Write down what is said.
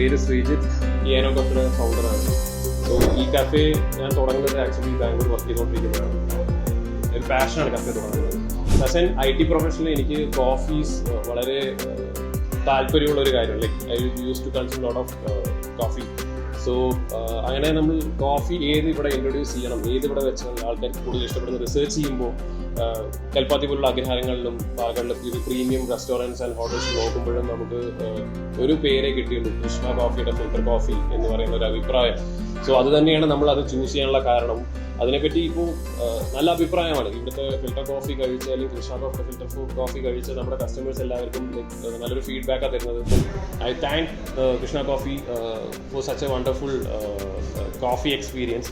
പേര് ശ്രീജിത്ത്, ഏനോ കഫയുടെ ഫൗണ്ടറാണ്. സോ ഈ കഫേ ഞാൻ തുടങ്ങുന്നത് ആക്ച്വലി ബാംഗ്ലൂർ വർക്ക് ചെയ്തുകൊണ്ടിരിക്കുന്നതാണ്. ഒരു പാഷനാണ് കഫേ തുടങ്ങുന്നത്. ആസ് എൻ IT പ്രൊഫഷണൽ എനിക്ക് കോഫീസ് വളരെ താല്പര്യമുള്ള ഒരു കാര്യം. Like I use to consume lot of coffee. So അങ്ങനെ നമ്മൾ കോഫി ഏത് ഇവിടെ ഇൻട്രൊഡ്യൂസ് ചെയ്യണം, ഏത് ഇവിടെ വെച്ചാൽ ആൾക്കാർക്ക് കൂടുതൽ ഇഷ്ടപ്പെടുന്ന റിസർച്ച് ചെയ്യുമ്പോൾ കൽപ്പാത്തി പോലുള്ള അഗ്രഹാരങ്ങളിലും ഭാഗങ്ങളിലും ഇത് പ്രീമിയം റെസ്റ്റോറൻറ്റ്സ് ആൻഡ് ഹോട്ടൽസ് നോക്കുമ്പോഴും നമുക്ക് ഒരു പേരെ കിട്ടിയുള്ളൂ, കൃഷ്ണ കോഫിയുടെ ഫിൽറ്റർ കോഫി എന്ന് പറയുന്ന ഒരു അഭിപ്രായം. സോ അത് തന്നെയാണ് നമ്മൾ അത് ചൂസ് ചെയ്യാനുള്ള കാരണം. അതിനെപ്പറ്റി ഇപ്പോൾ നല്ല അഭിപ്രായമാണ്. ഇവിടുത്തെ ഫിൽറ്റർ കോഫി കഴിച്ച് അല്ലെങ്കിൽ കൃഷ്ണ കോഫിയുടെ ഫിൽറ്റർ കോഫി കഴിച്ച് നമ്മുടെ കസ്റ്റമേഴ്സ് എല്ലാവർക്കും നല്ലൊരു ഫീഡ്ബാക്കാണ് തരുന്നത്. I thank Krishna coffee for such A wonderful coffee experience.